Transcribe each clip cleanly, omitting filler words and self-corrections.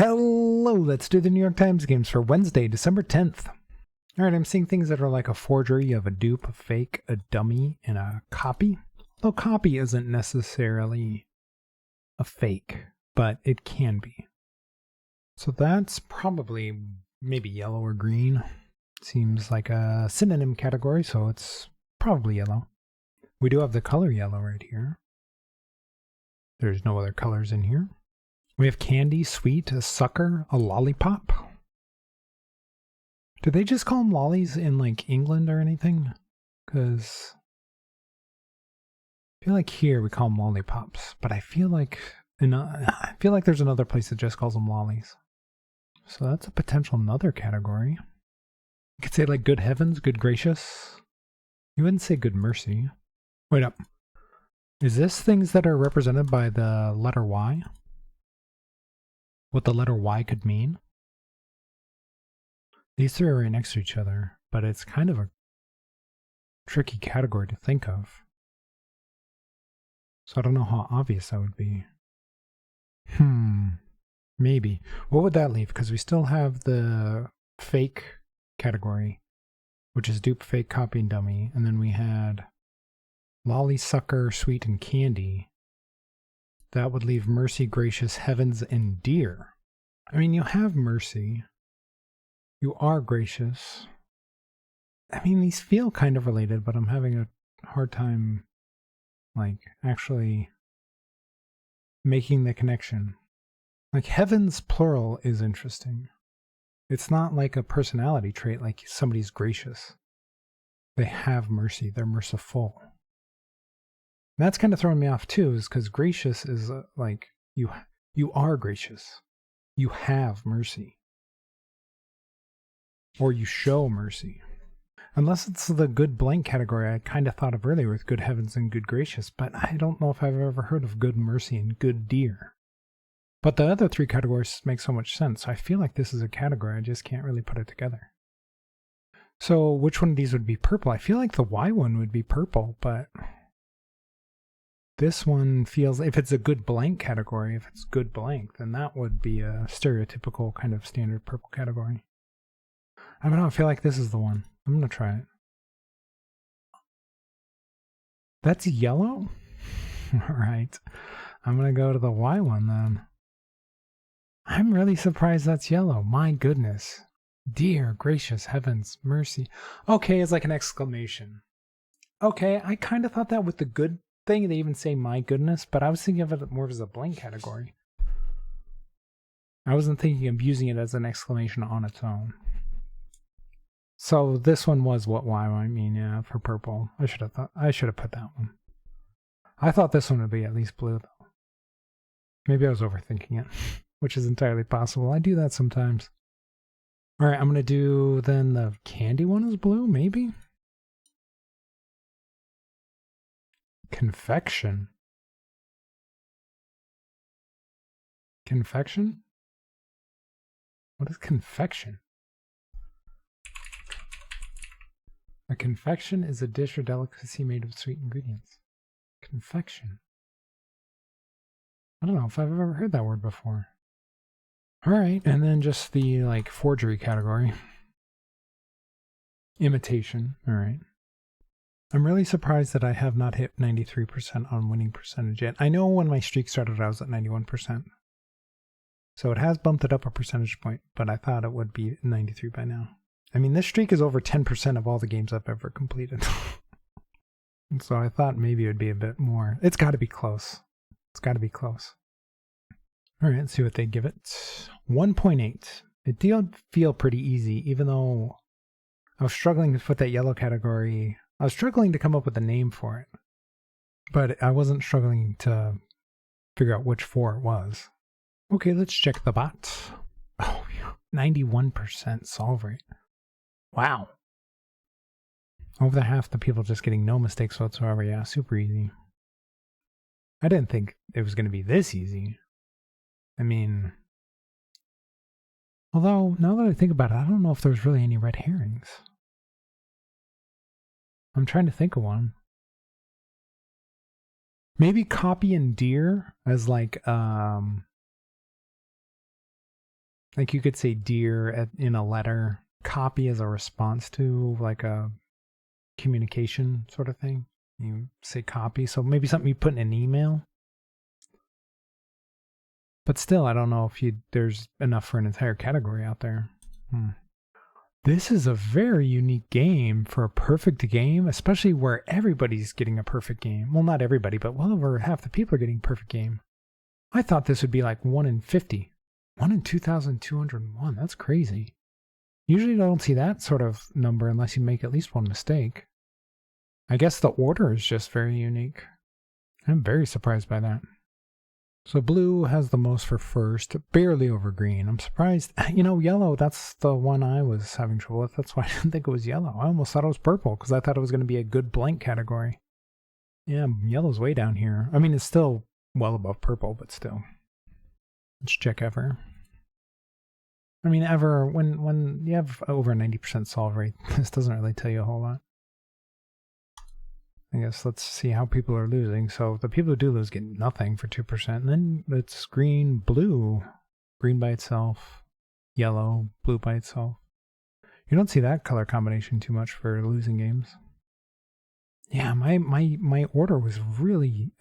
Hello, let's do the New York Times games for Wednesday, December 10th. Alright, I'm seeing things that are like a forgery. You have a dupe, a fake, a dummy, and a copy. Though copy isn't necessarily a fake, but it can be. So that's probably maybe yellow or green. Seems like a synonym category, so it's probably yellow. We do have the color yellow right here. There's no other colors in here. We have candy, sweet, a sucker, a lollipop. Do they just call them lollies in like England or anything? Because I feel like here we call them lollipops, but I feel like there's another place that just calls them lollies. So that's a potential another category. You could say like good heavens, good gracious. You wouldn't say good mercy. Wait up. Is this things that are represented by the letter Y? What the letter Y could mean? These three are right next to each other, but it's kind of a tricky category to think of. So I don't know how obvious that would be. Maybe. What would that leave? Because we still have the fake category, which is dupe, fake, copy, and dummy. And then we had lolly, sucker, sweet, and candy. That would leave mercy, gracious, heavens, and dear. I mean, you have mercy. You are gracious. I mean, these feel kind of related, but I'm having a hard time, like, actually making the connection. Like, heavens plural is interesting. It's not like a personality trait, like somebody's gracious. They have mercy. They're merciful. That's kind of throwing me off too, is because gracious is like you are gracious. You have mercy. Or you show mercy. Unless it's the good blank category I kind of thought of earlier with good heavens and good gracious, but I don't know if I've ever heard of good mercy and good dear. But the other three categories make so much sense. So I feel like this is a category. I just can't really put it together. So which one of these would be purple? I feel like the Y one would be purple, but this one feels, if it's a good blank category, if it's good blank, then that would be a stereotypical kind of standard purple category. I don't know, I feel like this is the one. I'm going to try it. That's yellow? All right. I'm going to go to the Y one then. I'm really surprised that's yellow. My goodness. Dear, gracious heavens, mercy. Okay, it's like an exclamation. Okay, I kind of thought that with the good thing, they even say my goodness, but I was thinking of it more as a blank category. I wasn't thinking of using it as an exclamation on its own. So this one was what Y might mean, yeah, for purple. I should have put that one. I thought this one would be at least blue though. Maybe I was overthinking it, which is entirely possible. I do that sometimes. All right, I'm going to do then the candy one is blue, maybe? Confection. Confection? What is confection? A confection is a dish or delicacy made of sweet ingredients. Confection. I don't know if I've ever heard that word before. All right, and then just the like forgery category. Imitation. All right. I'm really surprised that I have not hit 93% on winning percentage yet. I know when my streak started, I was at 91%. So it has bumped it up a percentage point, but I thought it would be 93 by now. I mean, this streak is over 10% of all the games I've ever completed. And so I thought maybe it would be a bit more. It's got to be close. It's got to be close. All right, let's see what they give it. 1.8. It did feel pretty easy, even though I was struggling to put that yellow category. I was struggling to come up with a name for it, but I wasn't struggling to figure out which four it was. Okay, let's check the bot. Oh, 91% solve rate. Wow. Over half the people just getting no mistakes whatsoever. Yeah, super easy. I didn't think it was going to be this easy. I mean, although now that I think about it, I don't know if there's really any red herrings. I'm trying to think of one. Maybe copy and deer as like Like you could say dear in a letter, copy as a response to like a communication sort of thing. You say copy, so maybe something you put in an email. But still, I don't know if there's enough for an entire category out there. This is a very unique game for a perfect game, especially where everybody's getting a perfect game. Well, not everybody, but well over half the people are getting perfect game. I thought this would be like 1 in 50. 1 in 2,201. That's crazy. Usually you don't see that sort of number unless you make at least one mistake. I guess the order is just very unique. I'm very surprised by that. So blue has the most for first, barely over green. I'm surprised. You know, yellow, that's the one I was having trouble with. That's why I didn't think it was yellow. I almost thought it was purple because I thought it was going to be a good blank category. Yeah, yellow's way down here. I mean, it's still well above purple, but still. Let's check ever. I mean, ever, when you have over a 90% solve rate, this doesn't really tell you a whole lot. I guess let's see how people are losing. So the people who do lose get nothing for 2%. And then it's green, blue, green by itself, yellow, blue by itself. You don't see that color combination too much for losing games. Yeah, my order was really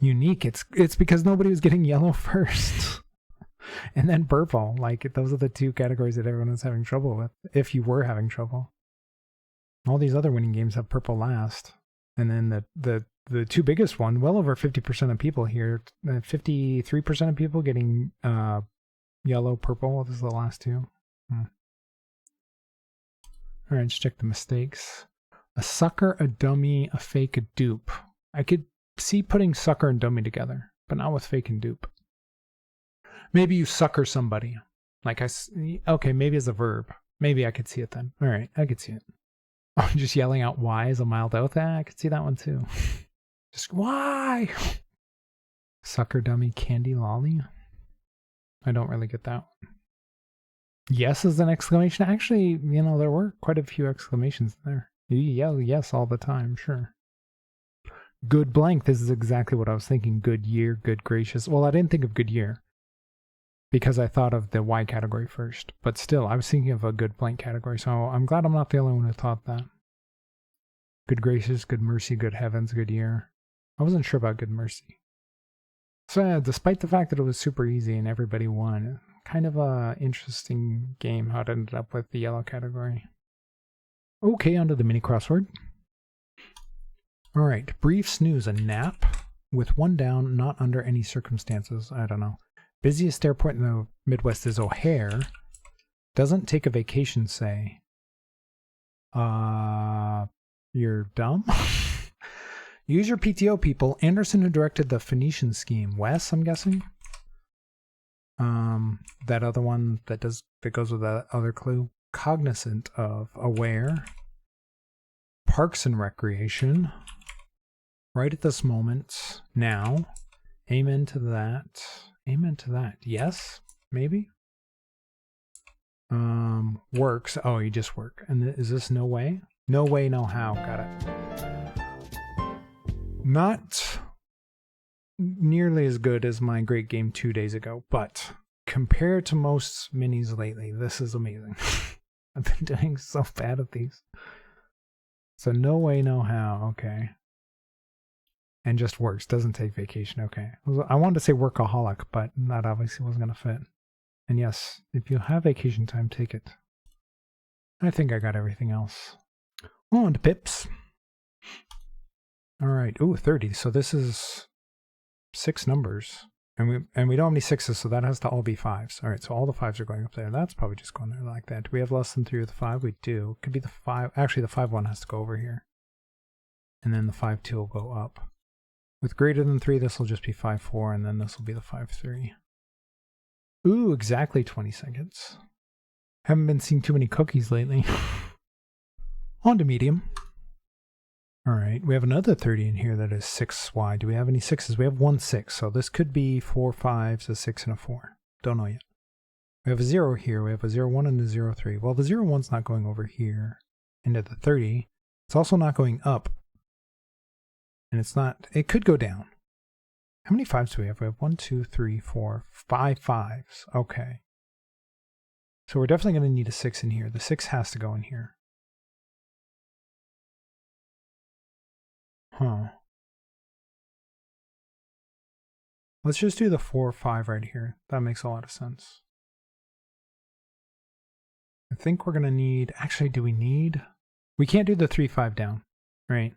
unique. It's because nobody was getting yellow first. And then purple. Like, those are the two categories that everyone was having trouble with, if you were having trouble. All these other winning games have purple last. And then the two biggest one, well over 50% of people here, 53% of people getting yellow, purple. This is the last two. All right, let's check the mistakes. A sucker, a dummy, a fake, a dupe. I could see putting sucker and dummy together, but not with fake and dupe. Maybe you sucker somebody. Like okay, maybe as a verb. Maybe I could see it then. All right, I could see it. Oh, just yelling out why as a mild oath. I could see that one too. Just why? Sucker, dummy, candy, lolly. I don't really get that one. Yes is an exclamation. Actually, you know, there were quite a few exclamations there. You yell yes all the time, sure. Good blank. This is exactly what I was thinking. Good year, good gracious. Well, I didn't think of good year because I thought of the Y category first. But still, I was thinking of a good blank category. So I'm glad I'm not the only one who thought that. Good gracious, good mercy, good heavens, good year. I wasn't sure about good mercy. So yeah, despite the fact that it was super easy and everybody won, kind of a interesting game how it ended up with the yellow category. Okay, onto the mini crossword. All right, brief snooze, a nap with one down, not under any circumstances. I don't know. Busiest airport in the Midwest is O'Hare. Doesn't take a vacation, say. You're dumb? Use your PTO, people. Anderson, who directed the Phoenician scheme. Wes, I'm guessing? That other one that goes with that other clue. Cognizant of, aware. Parks and Recreation. Right at this moment. Now. Amen to that. Amen to that. Yes? Maybe? Works. Oh, you just work. And is this no way? No way, no how. Got it. Not nearly as good as my great game 2 days ago, but compared to most minis lately, this is amazing. I've been doing so bad at these. So no way, no how. Okay. And just works. Doesn't take vacation. Okay. I wanted to say workaholic, but that obviously wasn't going to fit. And yes, if you have vacation time, take it. I think I got everything else. On to pips. All right. Ooh, 30. So this is 6 numbers. And we don't have any 6s, so that has to all be 5s. All right, so all the 5s are going up there. That's probably just going there like that. Do we have less than 3 with the 5? We do. Could be the 5. Actually, the 5 1 has to go over here. And then the 5 2 will go up. With greater than 3, this will just be 5 4, and then this will be the 5 3. Ooh, exactly 20 seconds. Haven't been seeing too many cookies lately. On to medium. All right, we have another 30 in here that is 6 wide. Do we have any 6s? We have 1 6, so this could be 4 5s, a 6, and a 4. Don't know yet. We have a 0 here. We have a 0 1 and a 0 3. Well, the 0 1's not going over here into the 30. It's also not going up. And it's not, it could go down. How many fives do we have? We have 1, 2, 3, 4, 5 fives. Okay. So we're definitely going to need a 6 in here. The 6 has to go in here. Huh. Let's just do the 4 or 5 right here. That makes a lot of sense. I think we're going to need... Actually, do we need... We can't do the 3, 5 down, right?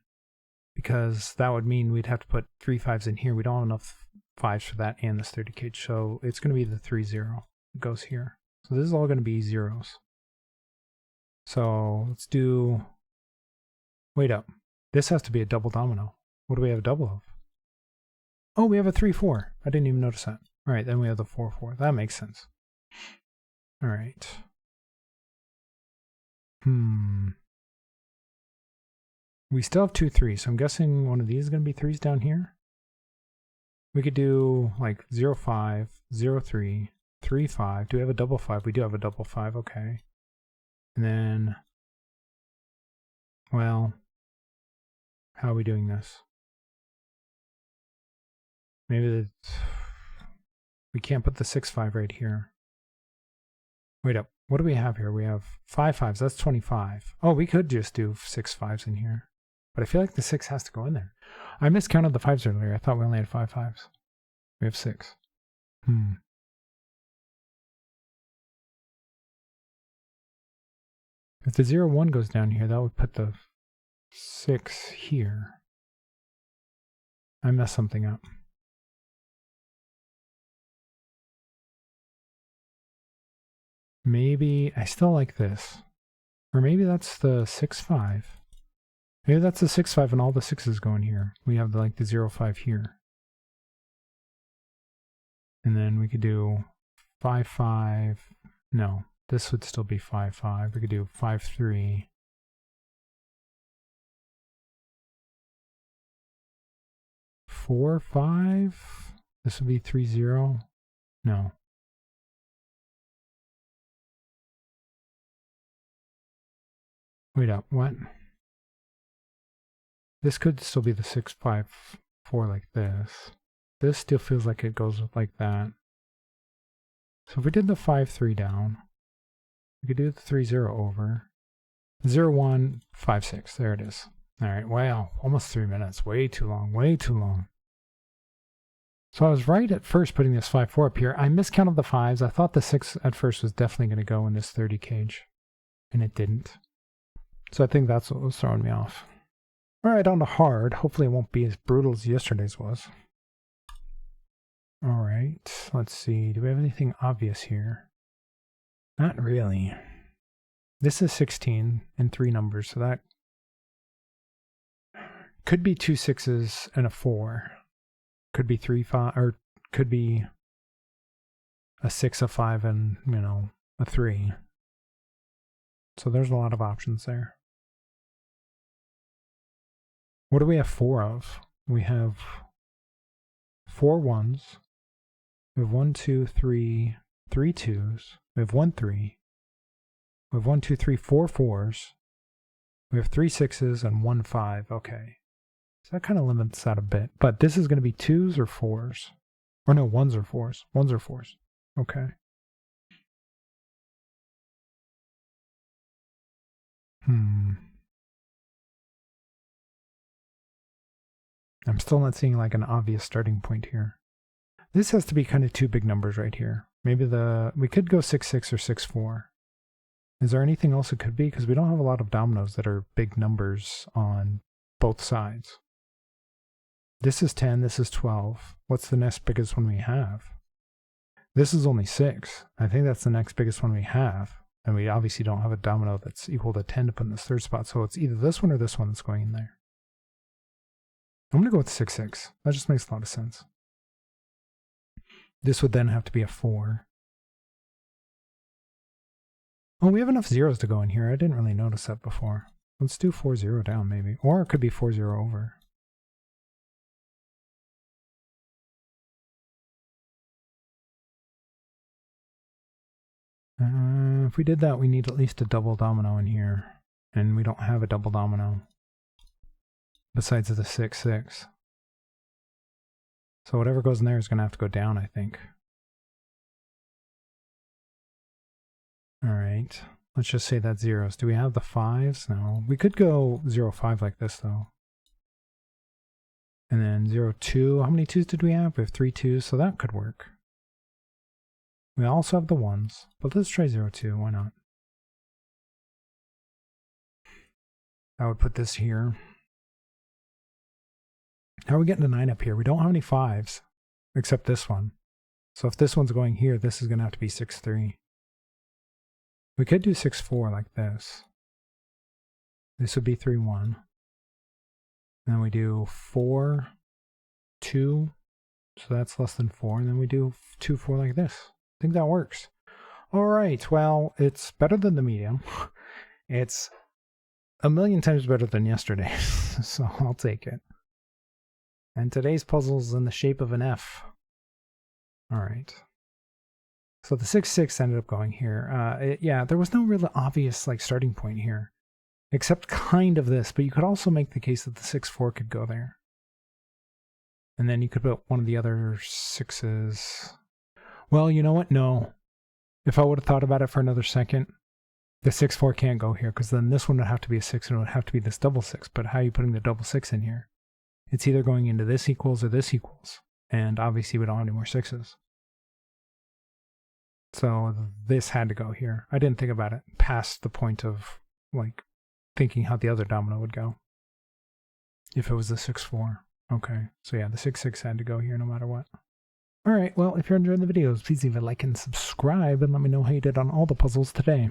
Because that would mean we'd have to put 3 5s in here. We don't have enough 5s for that and this 30 cage. So it's going to be the 3, 0. It goes here. So this is all going to be zeros. So let's do... Wait up. This has to be a double domino. What do we have a double of? Oh, we have a 3, 4. I didn't even notice that. All right, then we have the 4, 4. That makes sense. All right. We still have 2 3s, so I'm guessing one of these is going to be 3s down here. We could do like 0, 5, 0, 3, 3, 5. Do we have a double 5? We do have a double 5, okay. And then, well, how are we doing this? Maybe we can't put the 6 5 right here. Wait up. What do we have here? We have 5 5s. That's 25. Oh, we could just do 6 5s in here. But I feel like the 6 has to go in there. I miscounted the 5s earlier. I thought we only had 5 5s. We have 6. If the 0 1 goes down here, that would put the 6 here. I messed something up. Maybe I still like this. Or maybe that's the 6 5. Maybe that's the 6 5 and all the 6s go in here. We have like the 0 5 here. And then we could do 5 5. No, this would still be 5 5. We could do 5 3. 4 5. This would be 3 0. No. Wait up, what? This could still be the 6 5 4 like this. This still feels like it goes like that. So if we did the 5 3 down, we could do the 3 0 over. 0 1 5 6. There it is. All right. Wow. Almost 3 minutes. Way too long. Way too long. So I was right at first putting this 5 4 up here. I miscounted the 5s. I thought the 6 at first was definitely going to go in this 30 cage, and it didn't. So I think that's what was throwing me off. All right, on to hard. Hopefully it won't be as brutal as yesterday's was. All right, let's see. Do we have anything obvious here? Not really. This is 16 and 3 numbers, so that could be 2 6s and a 4. Could be 3 5, or could be a 6, a 5, and, you know, a 3. So there's a lot of options there. What do we have 4 of? We have 4 1s. We have 1 2 3 3 2s. We have 1 3. We have 1 2 3 4 4s. We have 3 6s and 1 5. Okay. So that kind of limits that a bit. But this is going to be 2s or 4s. Or no, 1s or 4s. 1s or 4s. Okay. I'm still not seeing like an obvious starting point here. This has to be kind of 2 big numbers right here. Maybe we could go 6 6 or 6 4. Is there anything else it could be? Because we don't have a lot of dominoes that are big numbers on both sides. This is 10, this is 12. What's the next biggest one we have? This is only 6. I think that's the next biggest one we have. And we obviously don't have a domino that's equal to 10 to put in this third spot. So it's either this one or this one that's going in there. I'm going to go with 6 6. That just makes a lot of sense. This would then have to be a 4. Oh, we have enough zeros to go in here. I didn't really notice that before. Let's do 4 0 down maybe. Or it could be 4 0 over. If we did that, we need at least a double domino in here. And we don't have a double domino. Besides the 6 6. So whatever goes in there is going to have to go down, I think. All right. Let's just say that's zeros. Do we have the 5s? No. We could go 0, 5 like this, though. And then 0, 2. How many 2s did we have? We have 3 2s, so that could work. We also have the 1s, but let's try 0, 2. Why not? I would put this here. How are we getting to 9 up here? We don't have any 5s, except this one. So if this one's going here, this is going to have to be 6, 3. We could do 6, 4 like this. This would be 3, 1. Then we do 4, 2. So that's less than 4. And then we do 2, 4 like this. I think that works. All right. Well, it's better than the medium. It's a million times better than yesterday. So I'll take it. And today's puzzle is in the shape of an F. All right. So the 6, 6 ended up going here. Yeah, there was no really obvious like starting point here, except kind of this. But you could also make the case that the 6, 4 could go there. And then you could put one of the other 6s. Well, you know what? No. If I would have thought about it for another second, the 6, 4 can't go here, because then this one would have to be a 6 and it would have to be this double 6. But how are you putting the double 6 in here? It's either going into this equals or this equals. And obviously we don't have any more 6s. So this had to go here. I didn't think about it past the point of like thinking how the other domino would go. If it was the 6, 4. Okay. So yeah, the 6, 6 had to go here no matter what. Alright, well, if you're enjoying the videos, please leave a like and subscribe and let me know how you did on all the puzzles today.